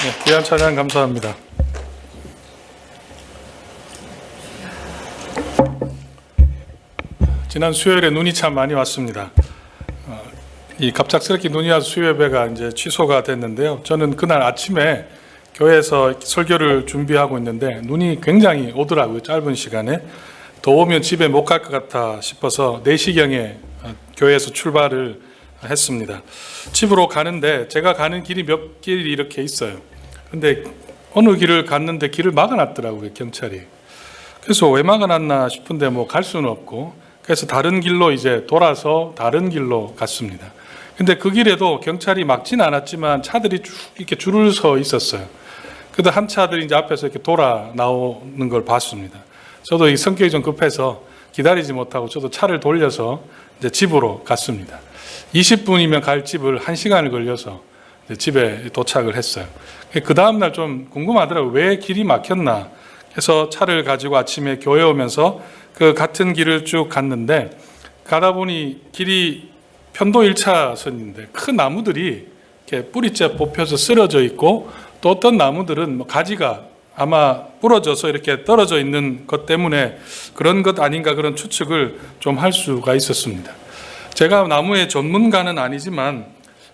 네, 귀한 찬양 감사합니다. 지난 수요일에 눈이 참 많이 왔습니다. 이 갑작스럽게 눈이 와서 수요 예배가 이제 취소가 됐는데요. 저는 그날 아침에 교회에서 설교를 준비하고 있는데 눈이 굉장히 오더라고요. 짧은 시간에. 더 오면 집에 못 갈 것 같아 싶어서 4시경에 교회에서 출발을 했습니다. 집으로 가는데 제가 가는 길이 몇 길이 이렇게 있어요. 근데 어느 길을 갔는데 길을 막아놨더라고요, 경찰이. 그래서 왜 막아놨나 싶은데 뭐 갈 수는 없고, 그래서 다른 길로 이제 돌아서 다른 길로 갔습니다. 근데 그 길에도 경찰이 막지는 않았지만 차들이 쭉 이렇게 줄을 서 있었어요. 그래도 한 차들이 이제 앞에서 이렇게 돌아 나오는 걸 봤습니다. 저도 이 성격이 좀 급해서 기다리지 못하고 저도 차를 돌려서 이제 집으로 갔습니다. 20분이면 갈 집을 1시간을 걸려서 집에 도착을 했어요. 그 다음날 좀 궁금하더라고요. 왜 길이 막혔나. 그래서 차를 가지고 아침에 교회 오면서 그 같은 길을 쭉 갔는데, 가다 보니 길이 편도 1차선인데 큰 나무들이 이렇게 뿌리째 뽑혀서 쓰러져 있고, 또 어떤 나무들은 뭐 가지가 아마 부러져서 이렇게 떨어져 있는 것 때문에 그런 것 아닌가, 그런 추측을 좀 할 수가 있었습니다. 제가 나무의 전문가는 아니지만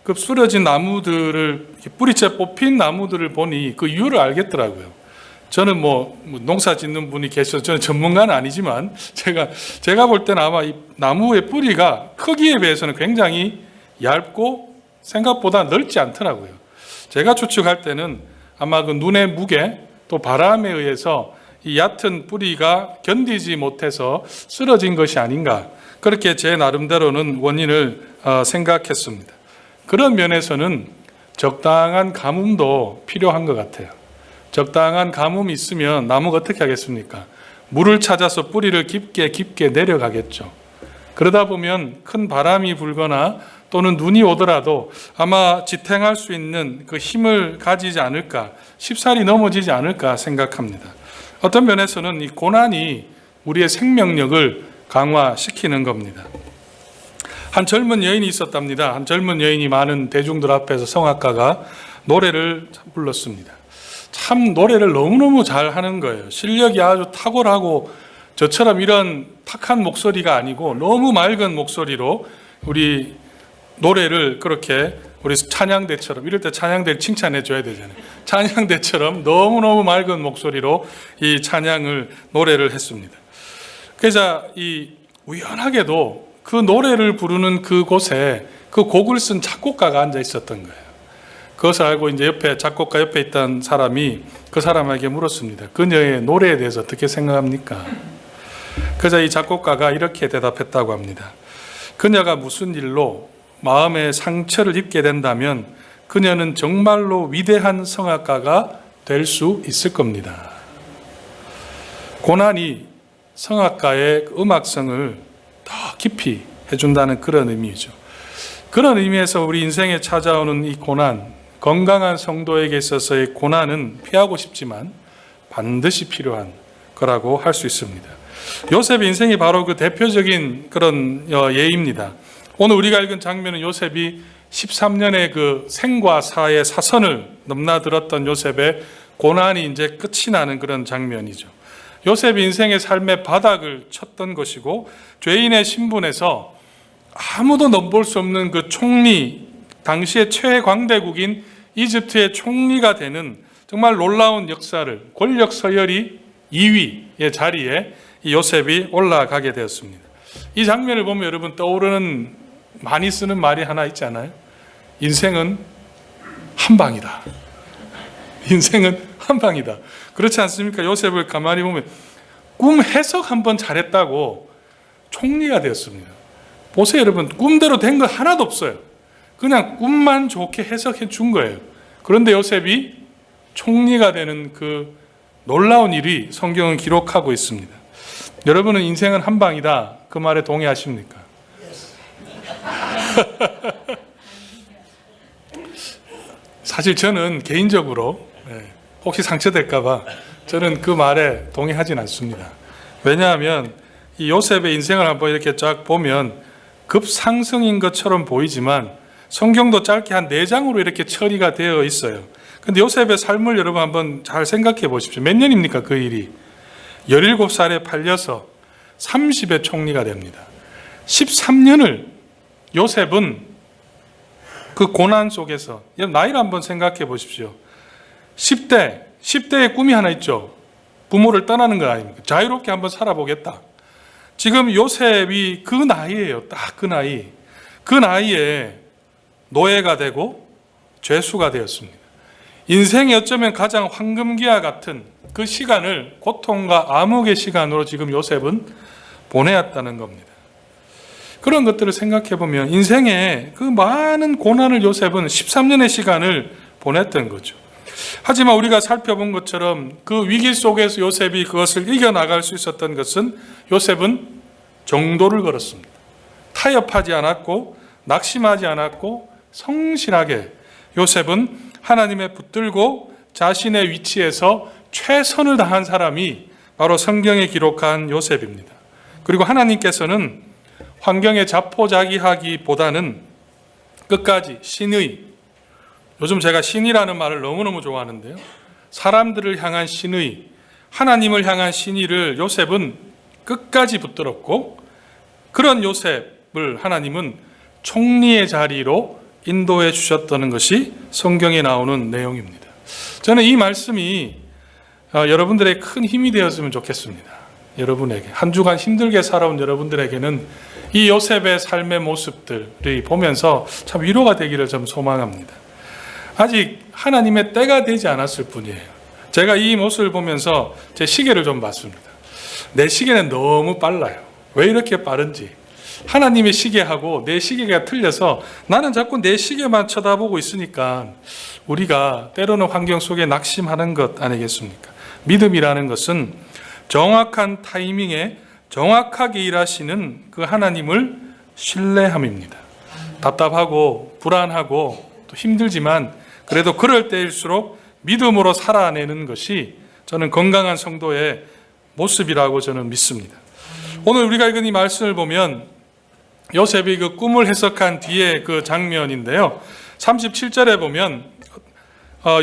그 쓰러진 나무들을, 뿌리째 뽑힌 나무들을 보니 그 이유를 알겠더라고요. 저는 뭐 농사 짓는 분이 계셔서 저는 전문가는 아니지만 제가 볼 때는 아마 이 나무의 뿌리가 크기에 비해서는 굉장히 얇고 생각보다 넓지 않더라고요. 제가 추측할 때는 아마 그 눈의 무게 또 바람에 의해서 이 얕은 뿌리가 견디지 못해서 쓰러진 것이 아닌가, 그렇게 제 나름대로는 원인을 생각했습니다. 그런 면에서는 적당한 가뭄도 필요한 것 같아요. 적당한 가뭄이 있으면 나무가 어떻게 하겠습니까? 물을 찾아서 뿌리를 깊게 내려가겠죠. 그러다 보면 큰 바람이 불거나 또는 눈이 오더라도 아마 지탱할 수 있는 그 힘을 가지지 않을까, 쉽사리 넘어지지 않을까 생각합니다. 어떤 면에서는 이 고난이 우리의 생명력을 강화시키는 겁니다. 한 젊은 여인이 있었답니다. 한 젊은 여인이 많은 대중들 앞에서 성악가가 노래를 불렀습니다. 참 노래를 너무너무 잘하는 거예요. 실력이 아주 탁월하고, 저처럼 이런 탁한 목소리가 아니고 너무 맑은 목소리로 우리 노래를 그렇게, 우리 찬양대처럼, 이럴 때 찬양대를 칭찬해 줘야 되잖아요. 찬양대처럼 너무너무 맑은 목소리로 이 찬양을, 노래를 했습니다. 그래서 이 우연하게도 그 노래를 부르는 그곳에 그 곡을 쓴 작곡가가 앉아 있었던 거예요. 그것을 알고 이제 작곡가 옆에 있던 사람이 그 사람에게 물었습니다. 그녀의 노래에 대해서 어떻게 생각합니까? 그래서 이 작곡가가 이렇게 대답했다고 합니다. 그녀가 무슨 일로 마음의 상처를 입게 된다면 그녀는 정말로 위대한 성악가가 될 수 있을 겁니다. 고난이 성악가의 음악성을 더 깊이 해준다는 그런 의미죠. 그런 의미에서 우리 인생에 찾아오는 이 고난, 건강한 성도에게 있어서의 고난은 피하고 싶지만 반드시 필요한 거라고 할 수 있습니다. 요셉의 인생이 바로 그 대표적인 그런 예입니다. 오늘 우리가 읽은 장면은 요셉이 13년의 그 생과 사의 사선을 넘나들었던 요셉의 고난이 이제 끝이 나는 그런 장면이죠. 요셉이 인생의 삶의 바닥을 쳤던 것이고, 죄인의 신분에서 아무도 넘볼 수 없는 그 총리, 당시의 최광대국인 이집트의 총리가 되는 정말 놀라운 역사를, 권력 서열이 2위의 자리에 이 요셉이 올라가게 되었습니다. 이 장면을 보면 여러분 떠오르는, 많이 쓰는 말이 하나 있잖아요. 인생은 한 방이다. 인생은 한 방이다. 그렇지 않습니까? 요셉을 가만히 보면 꿈 해석 한번 잘했다고 총리가 되었습니다. 보세요 여러분, 꿈대로 된 거 하나도 없어요. 그냥 꿈만 좋게 해석해 준 거예요. 그런데 요셉이 총리가 되는 그 놀라운 일이 성경은 기록하고 있습니다. 여러분은 인생은 한 방이다, 그 말에 동의하십니까? 사실 저는 개인적으로 혹시 상처될까 봐 저는 그 말에 동의하진 않습니다. 왜냐하면 이 요셉의 인생을 한번 이렇게 쫙 보면 급상승인 것처럼 보이지만 성경도 짧게 한 4장으로 이렇게 처리가 되어 있어요. 근데 요셉의 삶을 여러분 한번 잘 생각해 보십시오. 몇 년입니까 그 일이? 17살에 팔려서 30의 총리가 됩니다. 13년을 요셉은 그 고난 속에서, 나이를 한번 생각해 보십시오. 10대의 꿈이 하나 있죠. 부모를 떠나는 거 아닙니까? 자유롭게 한번 살아보겠다. 지금 요셉이 그 나이예요. 딱 그 나이. 그 나이에 노예가 되고 죄수가 되었습니다. 인생에 어쩌면 가장 황금기와 같은 그 시간을 고통과 암흑의 시간으로 지금 요셉은 보내었다는 겁니다. 그런 것들을 생각해 보면 인생에 그 많은 고난을 요셉은 13년의 시간을 보냈던 거죠. 하지만 우리가 살펴본 것처럼 그 위기 속에서 요셉이 그것을 이겨나갈 수 있었던 것은 요셉은 정도를 걸었습니다. 타협하지 않았고 낙심하지 않았고 성실하게 요셉은 하나님의 붙들고 자신의 위치에서 최선을 다한 사람이 바로 성경에 기록한 요셉입니다. 그리고 하나님께서는 환경에 자포자기하기보다는 끝까지 신의, 요즘 제가 신이라는 말을 너무너무 좋아하는데요. 사람들을 향한 신의, 하나님을 향한 신의를 요셉은 끝까지 붙들었고, 그런 요셉을 하나님은 총리의 자리로 인도해 주셨다는 것이 성경에 나오는 내용입니다. 저는 이 말씀이 여러분들의 큰 힘이 되었으면 좋겠습니다. 여러분에게, 한 주간 힘들게 살아온 여러분들에게는 이 요셉의 삶의 모습들이 보면서 참 위로가 되기를 좀 소망합니다. 아직 하나님의 때가 되지 않았을 뿐이에요. 제가 이 모습을 보면서 제 시계를 좀 봤습니다. 내 시계는 너무 빨라요. 왜 이렇게 빠른지. 하나님의 시계하고 내 시계가 틀려서 나는 자꾸 내 시계만 쳐다보고 있으니까 우리가 때로는 환경 속에 낙심하는 것 아니겠습니까? 믿음이라는 것은 정확한 타이밍에 정확하게 일하시는 그 하나님을 신뢰함입니다. 답답하고 불안하고 또 힘들지만 그래도 그럴 때일수록 믿음으로 살아내는 것이 저는 건강한 성도의 모습이라고 저는 믿습니다. 오늘 우리가 읽은 이 말씀을 보면 요셉이 그 꿈을 해석한 뒤에 그 장면인데요. 37절에 보면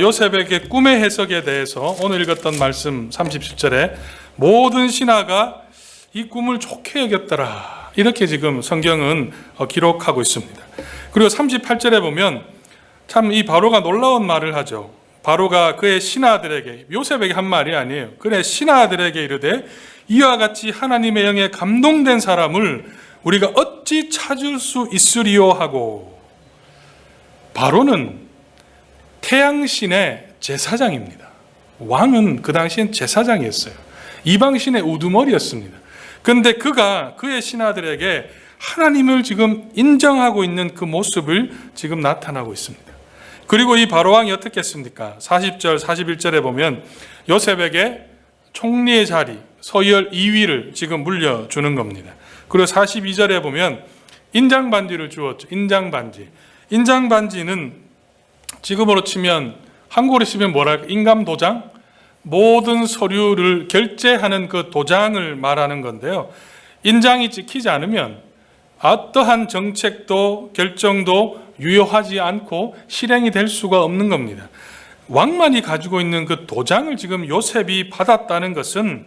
요셉에게 꿈의 해석에 대해서 오늘 읽었던 말씀 37절에 모든 신하가 이 꿈을 좋게 여겼더라. 이렇게 지금 성경은 기록하고 있습니다. 그리고 38절에 보면 참 이 바로가 놀라운 말을 하죠. 바로가 그의 신하들에게, 요셉에게 한 말이 아니에요. 그의 신하들에게 이르되 이와 같이 하나님의 영에 감동된 사람을 우리가 어찌 찾을 수 있으리요 하고. 바로는 태양신의 제사장입니다. 왕은 그 당시엔 제사장이었어요. 이방신의 우두머리였습니다. 그런데 그가 그의 신하들에게 하나님을 지금 인정하고 있는 그 모습을 지금 나타나고 있습니다. 그리고 이 바로왕이 어떻게 했습니까? 40절, 41절에 보면 요셉에게 총리의 자리, 서열 2위를 지금 물려주는 겁니다. 그리고 42절에 보면 인장반지를 주었죠. 인장반지. 인장반지는 지금으로 치면 한국으로 치면 뭐랄까, 인감도장? 모든 서류를 결제하는 그 도장을 말하는 건데요. 인장이 찍히지 않으면 어떠한 정책도 결정도 유효하지 않고 실행이 될 수가 없는 겁니다. 왕만이 가지고 있는 그 도장을 지금 요셉이 받았다는 것은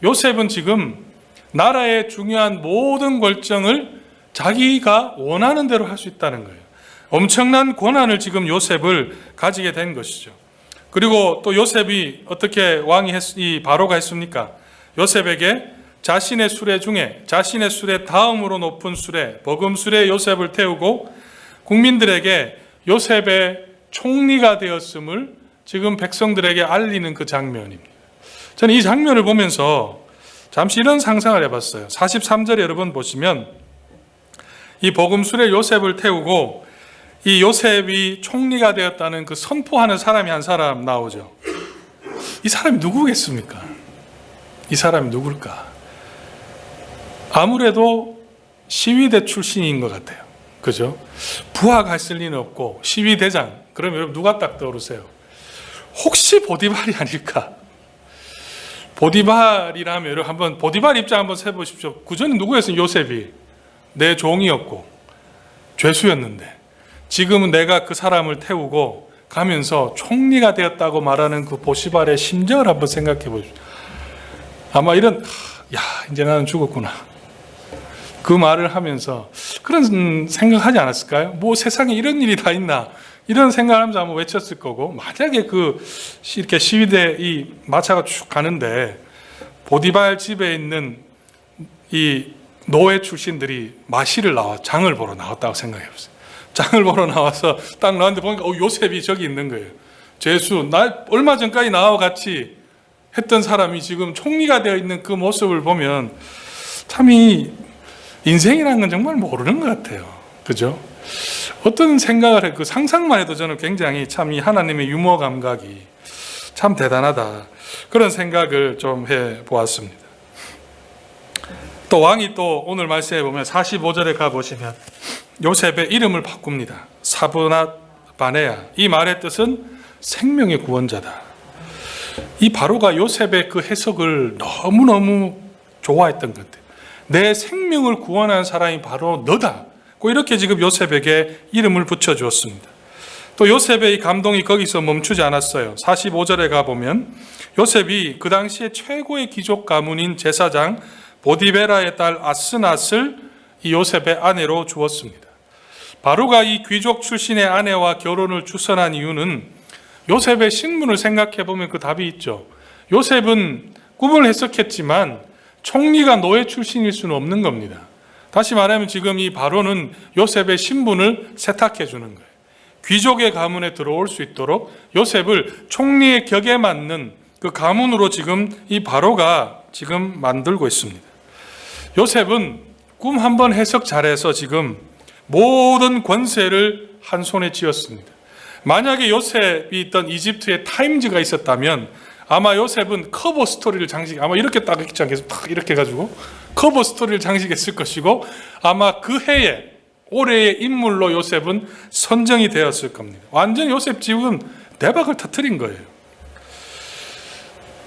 요셉은 지금 나라의 중요한 모든 결정을 자기가 원하는 대로 할 수 있다는 거예요. 엄청난 권한을 지금 요셉을 가지게 된 것이죠. 그리고 또 요셉이 어떻게 이 바로가 했습니까? 요셉에게 자신의 수레 중에 자신의 수레 다음으로 높은 수레, 버금수레 요셉을 태우고 국민들에게 요셉의 총리가 되었음을 지금 백성들에게 알리는 그 장면입니다. 저는 이 장면을 보면서 잠시 이런 상상을 해봤어요. 43절에 여러분 보시면 이 버금수레 요셉을 태우고 이 요셉이 총리가 되었다는 그 선포하는 사람이 한 사람 나오죠. 이 사람이 누구겠습니까? 이 사람이 누굴까? 아무래도 시위대 출신인 것 같아요. 그죠? 부하갔을 리는 없고 시위대장. 그러면 여러분 누가 딱 떠오르세요? 혹시 보디발이 아닐까? 보디발이라면 여러분 한번 보디발 입장 한번 세보십시오. 그전에 누구였어요? 요셉이 내 종이었고 죄수였는데 지금은 내가 그 사람을 태우고 가면서 총리가 되었다고 말하는 그 보시발의 심정을 한번 생각해 보십시오. 아마 이런, 야, 이제 나는 죽었구나. 그 말을 하면서 그런 생각하지 않았을까요? 뭐 세상에 이런 일이 다 있나? 이런 생각을 하면서 한번 외쳤을 거고, 만약에 이렇게 시위대 이 마차가 쭉 가는데 보디발 집에 있는 이 노예 출신들이 마시를 장을 보러 나왔다고 생각해 보세요. 장을 보러 나와서 딱 나왔는데 보니까 요셉이 저기 있는 거예요. 제수, 얼마 전까지 나와 같이 했던 사람이 지금 총리가 되어 있는 그 모습을 보면 참 이 인생이라는 건 정말 모르는 것 같아요. 그죠? 어떤 생각을 해, 그 상상만 해도 저는 굉장히 참 이 하나님의 유머 감각이 참 대단하다. 그런 생각을 좀 해 보았습니다. 또 왕이 또 오늘 말씀해 보면 45절에 가보시면 요셉의 이름을 바꿉니다. 사브낫 바네야. 이 말의 뜻은 생명의 구원자다. 이 바로가 요셉의 그 해석을 너무너무 좋아했던 것 같아요. 내 생명을 구원한 사람이 바로 너다. 이렇게 지금 요셉에게 이름을 붙여주었습니다. 또 요셉의 이 감동이 거기서 멈추지 않았어요. 45절에 가보면 요셉이 그 당시에 최고의 귀족 가문인 제사장 보디베라의 딸 아스낫을 이 요셉의 아내로 주었습니다. 바로가 이 귀족 출신의 아내와 결혼을 추선한 이유는 요셉의 신분을 생각해 보면 그 답이 있죠. 요셉은 꿈을 해석했지만 총리가 노예 출신일 수는 없는 겁니다. 다시 말하면 지금 이 바로는 요셉의 신분을 세탁해 주는 거예요. 귀족의 가문에 들어올 수 있도록 요셉을 총리의 격에 맞는 그 가문으로 지금 이 바로가 지금 만들고 있습니다. 요셉은 꿈 한번 해석 잘해서 지금 모든 권세를 한 손에 쥐었습니다. 만약에 요셉이 있던 이집트에 타임즈가 있었다면 아마 요셉은 커버 스토리를 아마 이렇게 딱 있지 않겠어요? 딱 이렇게 해가지고 커버 스토리를 장식했을 것이고 아마 그 해에 올해의 인물로 요셉은 선정이 되었을 겁니다. 완전 요셉 집은 대박을 터뜨린 거예요.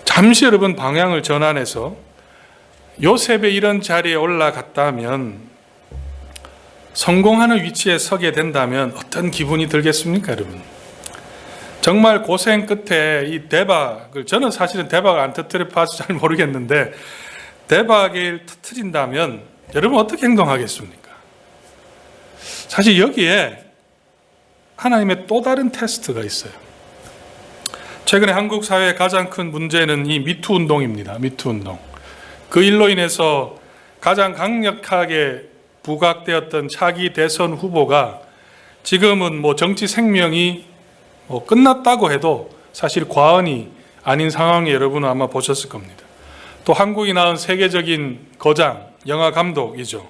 잠시 여러분 방향을 전환해서 요셉의 이런 자리에 올라갔다면 성공하는 위치에 서게 된다면 어떤 기분이 들겠습니까, 여러분? 정말 고생 끝에 이 대박을, 저는 사실은 대박을 안 터뜨려봐서 잘 모르겠는데 대박을 터뜨린다면 여러분 어떻게 행동하겠습니까? 사실 여기에 하나님의 또 다른 테스트가 있어요. 최근에 한국 사회의 가장 큰 문제는 이 미투 운동입니다. 미투 운동. 그 일로 인해서 가장 강력하게 부각되었던 차기 대선 후보가 지금은 정치 생명이 끝났다고 해도 사실 과언이 아닌 상황에 여러분은 아마 보셨을 겁니다. 또 한국이 낳은 세계적인 거장, 영화 감독이죠.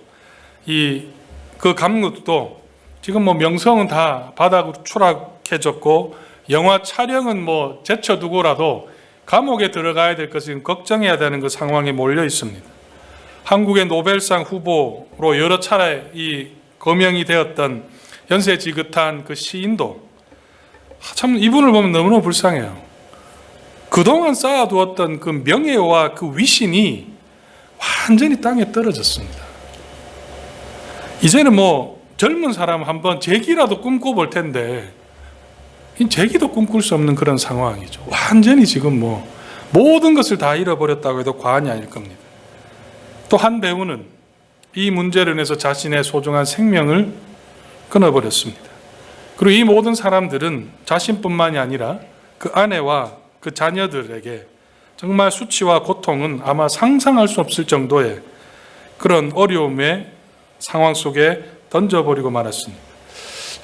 그 감독도 지금 명성은 다 바닥으로 추락해졌고 영화 촬영은 제쳐두고라도 감옥에 들어가야 될 것을 걱정해야 되는 그 상황에 몰려 있습니다. 한국의 노벨상 후보로 여러 차례 거명이 되었던 연세 지긋한 그 시인도 참 이분을 보면 너무너무 불쌍해요. 그동안 쌓아두었던 그 명예와 그 위신이 완전히 땅에 떨어졌습니다. 이제는 젊은 사람 한번 재기라도 꿈꿔볼 텐데 재기도 꿈꿀 수 없는 그런 상황이죠. 완전히 지금 모든 것을 다 잃어버렸다고 해도 과언이 아닐 겁니다. 또 한 배우는 이 문제로 인해서 자신의 소중한 생명을 끊어버렸습니다. 그리고 이 모든 사람들은 자신뿐만이 아니라 그 아내와 그 자녀들에게 정말 수치와 고통은 아마 상상할 수 없을 정도의 그런 어려움의 상황 속에 던져버리고 말았습니다.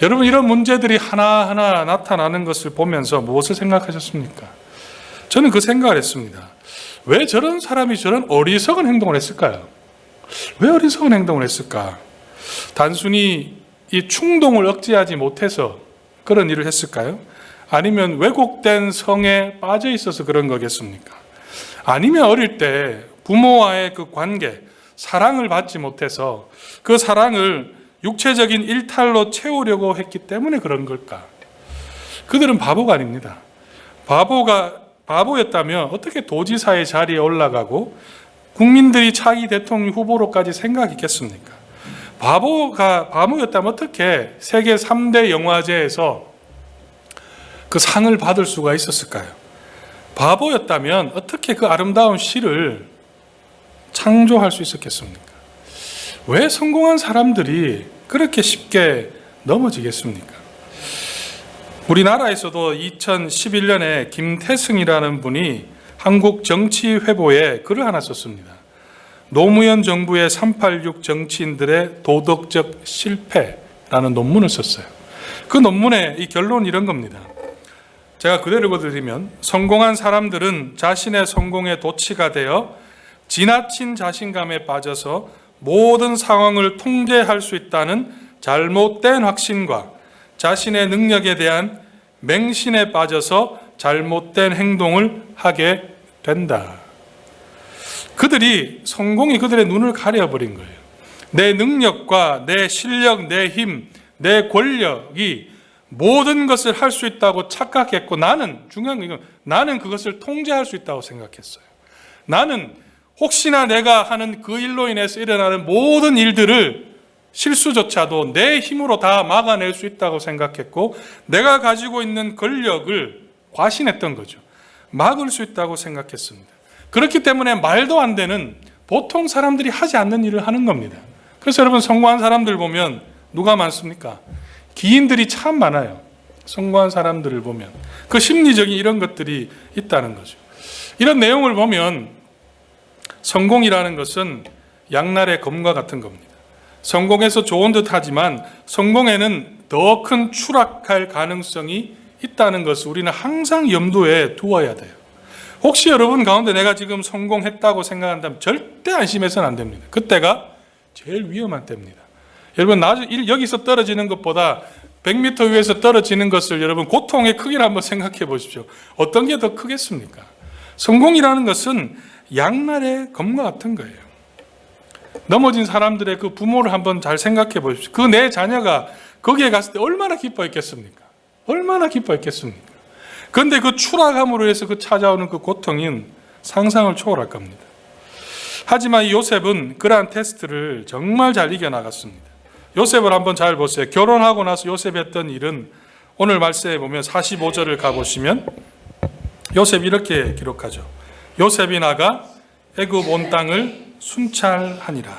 여러분, 이런 문제들이 하나하나 나타나는 것을 보면서 무엇을 생각하셨습니까? 저는 그 생각을 했습니다. 왜 저런 사람이 저런 어리석은 행동을 했을까요? 왜 어리석은 행동을 했을까? 단순히 이 충동을 억제하지 못해서 그런 일을 했을까요? 아니면 왜곡된 성에 빠져 있어서 그런 거겠습니까? 아니면 어릴 때 부모와의 그 관계, 사랑을 받지 못해서 그 사랑을 육체적인 일탈로 채우려고 했기 때문에 그런 걸까? 그들은 바보가 아닙니다. 바보였다면 어떻게 도지사의 자리에 올라가고 국민들이 차기 대통령 후보로까지 생각했겠습니까? 바보였다면 어떻게 세계 3대 영화제에서 그 상을 받을 수가 있었을까요? 바보였다면 어떻게 그 아름다운 시를 창조할 수 있었겠습니까? 왜 성공한 사람들이 그렇게 쉽게 넘어지겠습니까? 우리나라에서도 2011년에 김태승이라는 분이 한국 정치회보에 글을 하나 썼습니다. 노무현 정부의 386 정치인들의 도덕적 실패라는 논문을 썼어요. 그 논문의 이 결론은 이런 겁니다. 제가 그대로 읽어드리면, 성공한 사람들은 자신의 성공에 도취가 되어 지나친 자신감에 빠져서 모든 상황을 통제할 수 있다는 잘못된 확신과 자신의 능력에 대한 맹신에 빠져서 잘못된 행동을 하게 된다. 그들이, 성공이 그들의 눈을 가려버린 거예요. 내 능력과 내 실력, 내 힘, 내 권력이 모든 것을 할 수 있다고 착각했고, 중요한 건 이건, 나는 그것을 통제할 수 있다고 생각했어요. 나는 혹시나 내가 하는 그 일로 인해서 일어나는 모든 일들을, 실수조차도 내 힘으로 다 막아낼 수 있다고 생각했고, 내가 가지고 있는 권력을 과신했던 거죠. 막을 수 있다고 생각했습니다. 그렇기 때문에 말도 안 되는, 보통 사람들이 하지 않는 일을 하는 겁니다. 그래서 여러분, 성공한 사람들 보면 누가 많습니까? 기인들이 참 많아요. 성공한 사람들을 보면 그 심리적인 이런 것들이 있다는 거죠. 이런 내용을 보면 성공이라는 것은 양날의 검과 같은 겁니다. 성공해서 좋은 듯 하지만 성공에는 더 큰 추락할 가능성이 있다는 것을 우리는 항상 염두에 두어야 돼요. 혹시 여러분 가운데 내가 지금 성공했다고 생각한다면 절대 안심해서는 안 됩니다. 그때가 제일 위험한 때입니다. 여러분, 여기서 떨어지는 것보다 100m 위에서 떨어지는 것을, 여러분, 고통의 크기를 한번 생각해 보십시오. 어떤 게 더 크겠습니까? 성공이라는 것은 양날의 검과 같은 거예요. 넘어진 사람들의 그 부모를 한번 잘 생각해 보십시오. 그 내 자녀가 거기에 갔을 때 얼마나 기뻐했겠습니까? 얼마나 기뻐했겠습니까? 그런데 그 추락함으로 해서 그 찾아오는 그 고통은 상상을 초월할 겁니다. 하지만 이 요셉은 그러한 테스트를 정말 잘 이겨나갔습니다. 요셉을 한번 잘 보세요. 결혼하고 나서 요셉이 했던 일은 오늘 말씀에 보면 45절을 가보시면 요셉이 이렇게 기록하죠. 요셉이 나가 애굽 온 땅을 순찰하니라.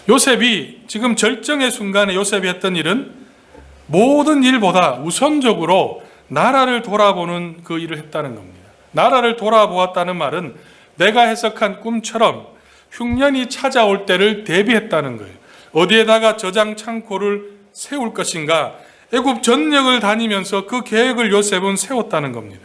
요셉이 지금 절정의 순간에 요셉이 했던 일은 모든 일보다 우선적으로 나라를 돌아보는 그 일을 했다는 겁니다. 나라를 돌아보았다는 말은 내가 해석한 꿈처럼 흉년이 찾아올 때를 대비했다는 거예요. 어디에다가 저장 창고를 세울 것인가, 애굽 전역을 다니면서 그 계획을 요셉은 세웠다는 겁니다.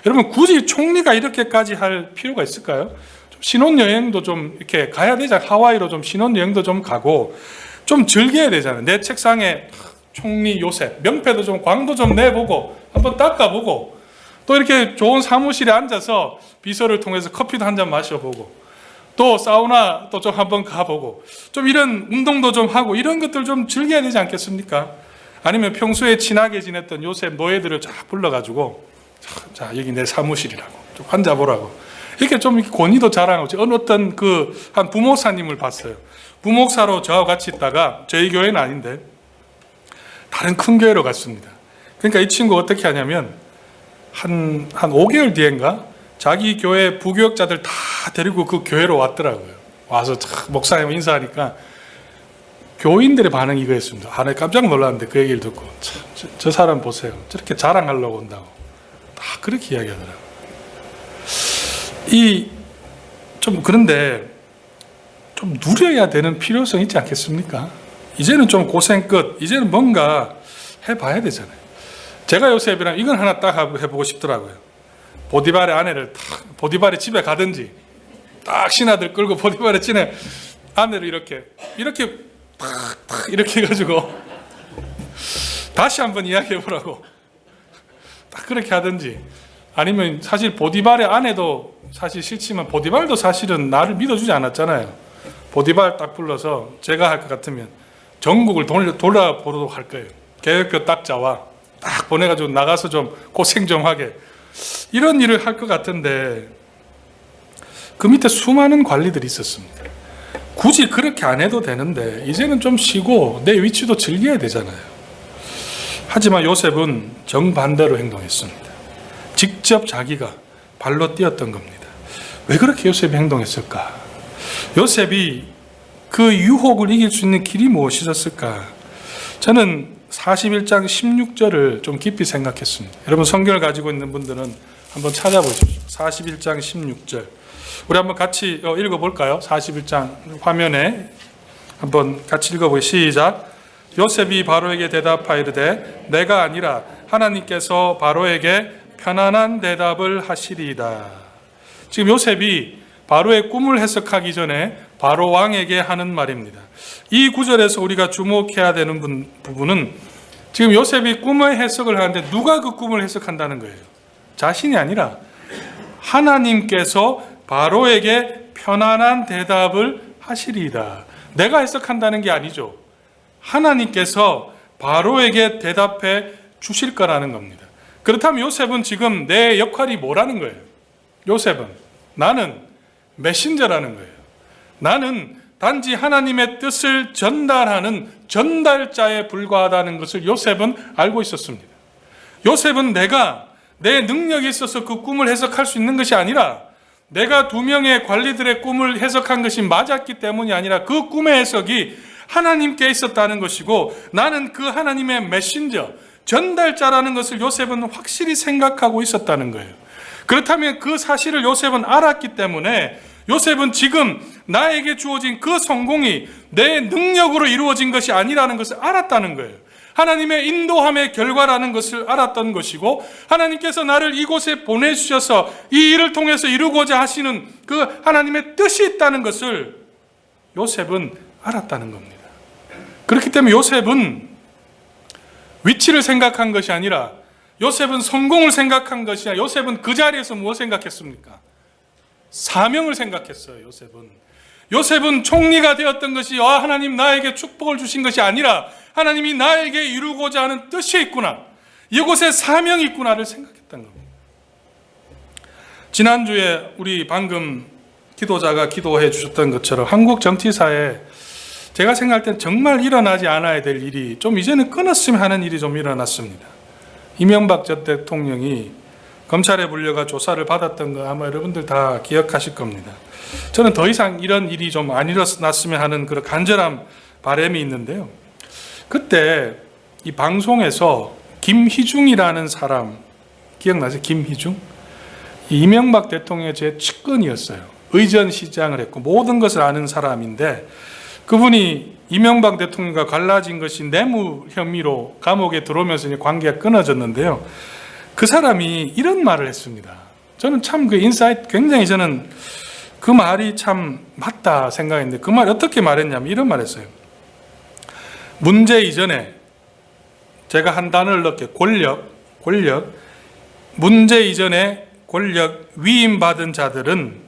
여러분, 굳이 총리가 이렇게까지 할 필요가 있을까요? 좀 신혼여행도 좀 이렇게 가야 되잖아요. 하와이로 좀 신혼여행도 좀 가고 좀 즐겨야 되잖아요. 내 책상에 총리 요셉 명패도 좀, 광도 좀 내보고 한번 닦아보고, 또 이렇게 좋은 사무실에 앉아서 비서를 통해서 커피도 한 잔 마셔보고, 또 사우나 또 좀 한번 가보고, 좀 이런 운동도 좀 하고, 이런 것들 좀 즐겨야 되지 않겠습니까? 아니면 평소에 친하게 지냈던 요셉 노예들을 쫙 불러가지고, 자, 여기 내 사무실이라고 좀 앉아보라고, 이렇게 좀 권위도 자랑하고. 어떤 한 부목사님을 봤어요. 부목사로 저하고 같이 있다가, 저희 교회는 아닌데 다른 큰 교회로 갔습니다. 그러니까 이 친구가 어떻게 하냐면 한 5개월 뒤인가 자기 교회 부교역자들 다 데리고 그 교회로 왔더라고요. 와서 목사님 인사하니까 교인들의 반응이 이거였습니다. 아, 내 깜짝 놀랐는데 그 얘기를 듣고, 참, 저 사람 보세요. 저렇게 자랑하려고 온다고. 다 그렇게 이야기하더라고요. 그런데 좀 누려야 되는 필요성이 있지 않겠습니까? 이제는 좀 고생 끝, 이제는 뭔가 해봐야 되잖아요. 제가 요셉이랑 이건 하나 딱 해보고 싶더라고요. 보디발의 아내를 보디발의 집에 가든지, 딱 신하들 끌고 보디발의 집에 아내를 이렇게 탁 이렇게 해가지고 다시 한번 이야기해보라고 딱 그렇게 하든지, 아니면 사실 보디발의 아내도 사실 싫지만 보디발도 사실은 나를 믿어주지 않았잖아요. 보디발 딱 불러서 제가 할 것 같으면 전국을 돌아보도록 할 거예요. 계획표 딱 잡아 딱 보내가지고 나가서 좀 고생 좀 하게, 이런 일을 할 것 같은데 그 밑에 수많은 관리들이 있었습니다. 굳이 그렇게 안 해도 되는데 이제는 좀 쉬고 내 위치도 즐겨야 되잖아요. 하지만 요셉은 정반대로 행동했습니다. 직접 자기가 발로 뛰었던 겁니다. 왜 그렇게 요셉이 행동했을까? 요셉이 그 유혹을 이길 수 있는 길이 무엇이었을까? 저는 41장 16절을 좀 깊이 생각했습니다. 여러분 성경을 가지고 있는 분들은 한번 찾아보십시오. 41장 16절. 우리 한번 같이 읽어볼까요? 41장 화면에 한번 같이 읽어보겠습니다. 시작. 요셉이 바로에게 대답하이르되 내가 아니라 하나님께서 바로에게 편안한 대답을 하시리이다. 지금 요셉이 바로의 꿈을 해석하기 전에 바로 왕에게 하는 말입니다. 이 구절에서 우리가 주목해야 되는 부분은 지금 요셉이 꿈의 해석을 하는데 누가 그 꿈을 해석한다는 거예요? 자신이 아니라 하나님께서 바로에게 편안한 대답을 하시리이다. 내가 해석한다는 게 아니죠. 하나님께서 바로에게 대답해 주실 거라는 겁니다. 그렇다면 요셉은 지금 내 역할이 뭐라는 거예요? 요셉은 나는 메신저라는 거예요. 나는 단지 하나님의 뜻을 전달하는 전달자에 불과하다는 것을 요셉은 알고 있었습니다. 요셉은 내가 내 능력이 있어서 그 꿈을 해석할 수 있는 것이 아니라 내가 2명의 관리들의 꿈을 해석한 것이 맞았기 때문이 아니라 그 꿈의 해석이 하나님께 있었다는 것이고 나는 그 하나님의 메신저, 전달자라는 것을 요셉은 확실히 생각하고 있었다는 거예요. 그렇다면 그 사실을 요셉은 알았기 때문에 요셉은 지금 나에게 주어진 그 성공이 내 능력으로 이루어진 것이 아니라는 것을 알았다는 거예요. 하나님의 인도함의 결과라는 것을 알았던 것이고 하나님께서 나를 이곳에 보내주셔서 이 일을 통해서 이루고자 하시는 그 하나님의 뜻이 있다는 것을 요셉은 알았다는 겁니다. 그렇기 때문에 요셉은 위치를 생각한 것이 아니라 요셉은 성공을 생각한 것이 아니라 요셉은 그 자리에서 무엇을 생각했습니까? 사명을 생각했어요. 요셉은 총리가 되었던 것이 하나님 나에게 축복을 주신 것이 아니라 하나님이 나에게 이루고자 하는 뜻이 있구나, 이곳에 사명이 있구나를 생각했던 겁니다. 지난주에 우리 방금 기도자가 기도해 주셨던 것처럼 한국 정치사에 제가 생각할 땐 정말 일어나지 않아야 될 일이 좀 이제는 끊었으면 하는 일이 좀 일어났습니다. 이명박 전 대통령이 검찰에 불려가 조사를 받았던 거 아마 여러분들 다 기억하실 겁니다. 저는 더 이상 이런 일이 좀 안 일어났으면 하는 그런 간절한 바람이 있는데요. 그때 이 방송에서 김희중이라는 사람 기억나세요? 김희중? 이명박 대통령의 제 측근이었어요. 의전시장을 했고 모든 것을 아는 사람인데 그분이 이명박 대통령과 갈라진 것이 뇌물 혐의로 감옥에 들어오면서 이제 관계가 끊어졌는데요. 그 사람이 이런 말을 했습니다. 저는 참 그 인사이트 굉장히 저는 그 말이 참 맞다 생각했는데 그 말이 어떻게 말했냐면 이런 말 했어요. 문제 이전에 제가 한 단어를 넣게 권력 문제 이전에 권력 위임받은 자들은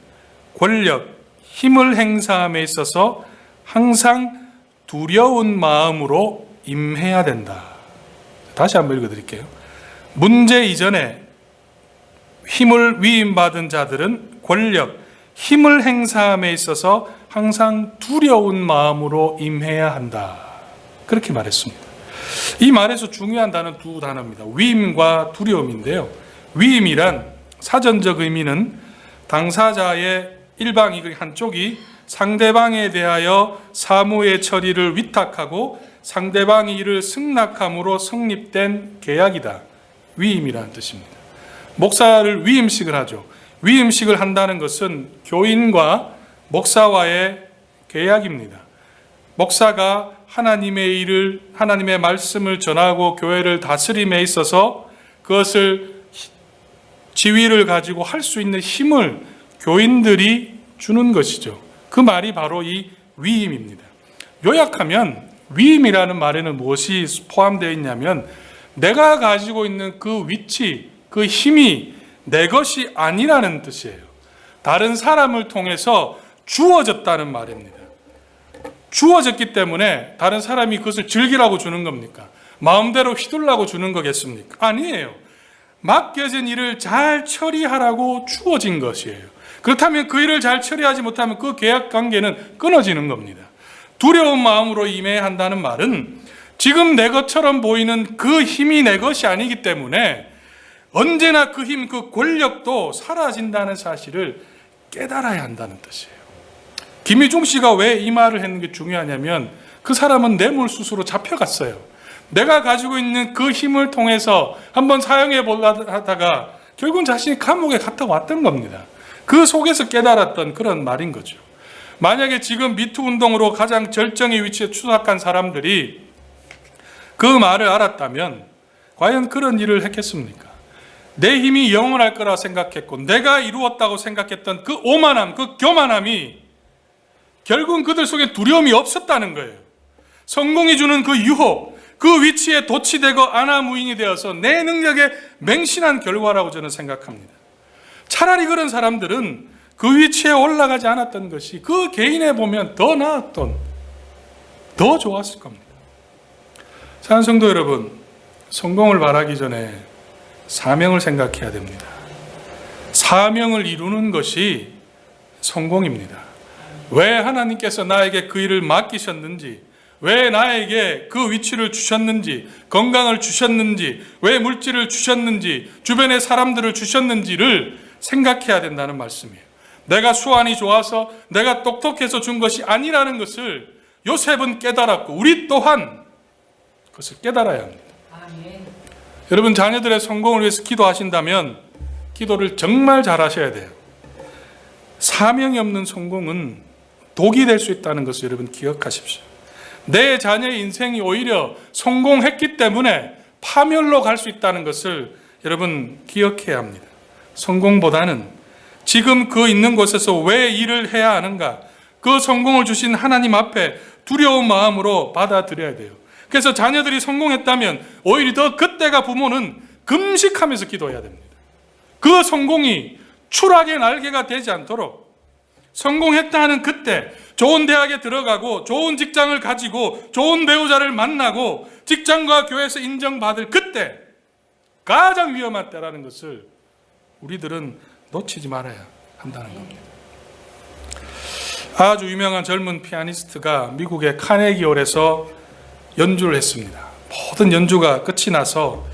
권력 힘을 행사함에 있어서 항상 두려운 마음으로 임해야 된다. 다시 한번 읽어드릴게요. 문제 이전에 힘을 위임받은 자들은 권력, 힘을 행사함에 있어서 항상 두려운 마음으로 임해야 한다. 그렇게 말했습니다. 이 말에서 중요한 단어는 2단어입니다. 위임과 두려움인데요. 위임이란 사전적 의미는 당사자의 일방 한쪽이 상대방에 대하여 사무의 처리를 위탁하고 상대방이 이를 승낙함으로 성립된 계약이다. 위임이라는 뜻입니다. 목사를 위임식을 하죠. 위임식을 한다는 것은 교인과 목사와의 계약입니다. 목사가 하나님의 일을, 하나님의 말씀을 전하고 교회를 다스림에 있어서 그것을 지위를 가지고 할 수 있는 힘을 교인들이 주는 것이죠. 그 말이 바로 이 위임입니다. 요약하면 위임이라는 말에는 무엇이 포함되어 있냐면 내가 가지고 있는 그 위치, 그 힘이 내 것이 아니라는 뜻이에요. 다른 사람을 통해서 주어졌다는 말입니다. 주어졌기 때문에 다른 사람이 그것을 즐기라고 주는 겁니까? 마음대로 휘둘라고 주는 거겠습니까? 아니에요. 맡겨진 일을 잘 처리하라고 주어진 것이에요. 그렇다면 그 일을 잘 처리하지 못하면 그 계약 관계는 끊어지는 겁니다. 두려운 마음으로 임해야 한다는 말은 지금 내 것처럼 보이는 그 힘이 내 것이 아니기 때문에 언제나 그 힘, 그 권력도 사라진다는 사실을 깨달아야 한다는 뜻이에요. 김희중 씨가 왜 이 말을 했는 게 중요하냐면 그 사람은 뇌물수수로 잡혀갔어요. 내가 가지고 있는 그 힘을 통해서 한번 사용해 보려고 하다가 결국은 자신이 감옥에 갔다 왔던 겁니다. 그 속에서 깨달았던 그런 말인 거죠. 만약에 지금 미투 운동으로 가장 절정의 위치에 추락한 사람들이 그 말을 알았다면 과연 그런 일을 했겠습니까? 내 힘이 영원할 거라 생각했고 내가 이루었다고 생각했던 그 오만함, 그 교만함이 결국은 그들 속에 두려움이 없었다는 거예요. 성공이 주는 그 유혹, 그 위치에 도취되고 아나무인이 되어서 내 능력에 맹신한 결과라고 저는 생각합니다. 차라리 그런 사람들은 그 위치에 올라가지 않았던 것이 그 개인에 보면 더 나았던, 더 좋았을 겁니다. 사랑하는 성도 여러분, 성공을 바라기 전에 사명을 생각해야 됩니다. 사명을 이루는 것이 성공입니다. 왜 하나님께서 나에게 그 일을 맡기셨는지, 왜 나에게 그 위치를 주셨는지, 건강을 주셨는지, 왜 물질을 주셨는지, 주변의 사람들을 주셨는지를 생각해야 된다는 말씀이에요. 내가 수완이 좋아서 내가 똑똑해서 준 것이 아니라는 것을 요셉은 깨달았고 우리 또한 그것을 깨달아야 합니다. 아멘. 여러분, 자녀들의 성공을 위해서 기도하신다면 기도를 정말 잘하셔야 돼요. 사명이 없는 성공은 독이 될 수 있다는 것을 여러분 기억하십시오. 내 자녀의 인생이 오히려 성공했기 때문에 파멸로 갈 수 있다는 것을 여러분 기억해야 합니다. 성공보다는 지금 그 있는 곳에서 왜 일을 해야 하는가, 그 성공을 주신 하나님 앞에 두려운 마음으로 받아들여야 돼요. 그래서 자녀들이 성공했다면 오히려 더 그때가 부모는 금식하면서 기도해야 됩니다. 그 성공이 추락의 날개가 되지 않도록, 성공했다 하는 그때 좋은 대학에 들어가고 좋은 직장을 가지고 좋은 배우자를 만나고 직장과 교회에서 인정받을 그때 가장 위험한 때라는 것을 우리들은 놓치지 말아야 한다는 겁니다. 아주 유명한 젊은 피아니스트가 미국의 카네기홀에서 연주를 했습니다. 모든 연주가 끝이 나서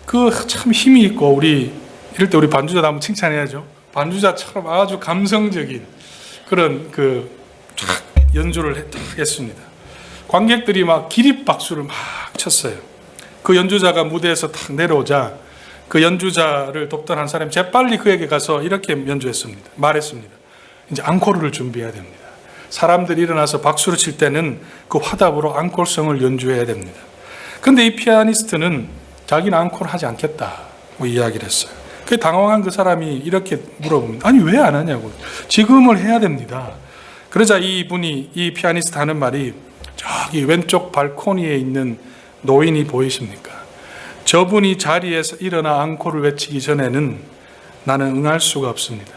그 참 힘이 있고 우리 이럴 때 우리 반주자도 한번 칭찬해야죠. 반주자처럼 아주 감성적인 그런 쫙 연주를 했습니다. 관객들이 막 기립박수를 막 쳤어요. 그 연주자가 무대에서 탁 내려오자 그 연주자를 돕던 한 사람이 재빨리 그에게 가서 이렇게 연주했습니다. 말했습니다. 이제 앙코르를 준비해야 됩니다. 사람들이 일어나서 박수를 칠 때는 그 화답으로 앙콜성을 연주해야 됩니다. 그런데 이 피아니스트는 자기는 앙콜을 하지 않겠다고 이야기를 했어요. 그 당황한 그 사람이 이렇게 물어봅니다. 아니 왜 안 하냐고. 지금을 해야 됩니다. 그러자 이 피아니스트 하는 말이, 저기 왼쪽 발코니에 있는 노인이 보이십니까? 저분이 자리에서 일어나 앙콜을 외치기 전에는 나는 응할 수가 없습니다.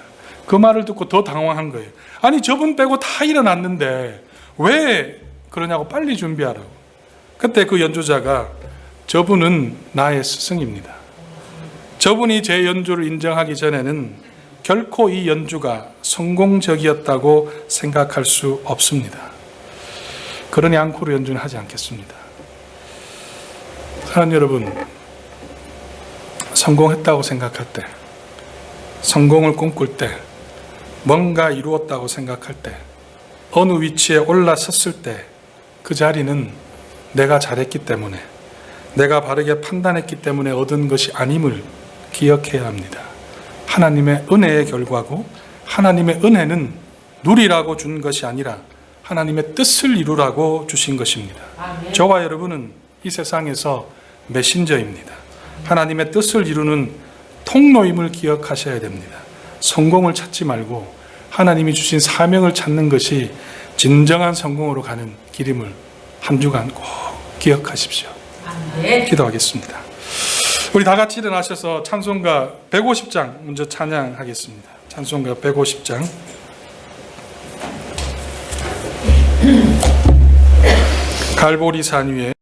그 말을 듣고 더 당황한 거예요. 아니 저분 빼고 다 일어났는데 왜 그러냐고, 빨리 준비하라고. 그때 그 연주자가 저분은 나의 스승입니다. 저분이 제 연주를 인정하기 전에는 결코 이 연주가 성공적이었다고 생각할 수 없습니다. 그러니 앙코르 연주는 하지 않겠습니다. 사랑하는 여러분, 성공했다고 생각할 때, 성공을 꿈꿀 때, 뭔가 이루었다고 생각할 때, 어느 위치에 올라섰을 때 그 자리는 내가 잘했기 때문에, 내가 바르게 판단했기 때문에 얻은 것이 아님을 기억해야 합니다. 하나님의 은혜의 결과고, 하나님의 은혜는 누리라고 준 것이 아니라 하나님의 뜻을 이루라고 주신 것입니다. 아멘. 저와 여러분은 이 세상에서 메신저입니다. 하나님의 뜻을 이루는 통로임을 기억하셔야 됩니다. 성공을 찾지 말고 하나님이 주신 사명을 찾는 것이 진정한 성공으로 가는 길임을 한 주간 꼭 기억하십시오. 아멘. 기도하겠습니다. 우리 다 같이 일어나셔서 찬송가 150장 먼저 찬양하겠습니다. 찬송가 150장. 갈보리 산 위에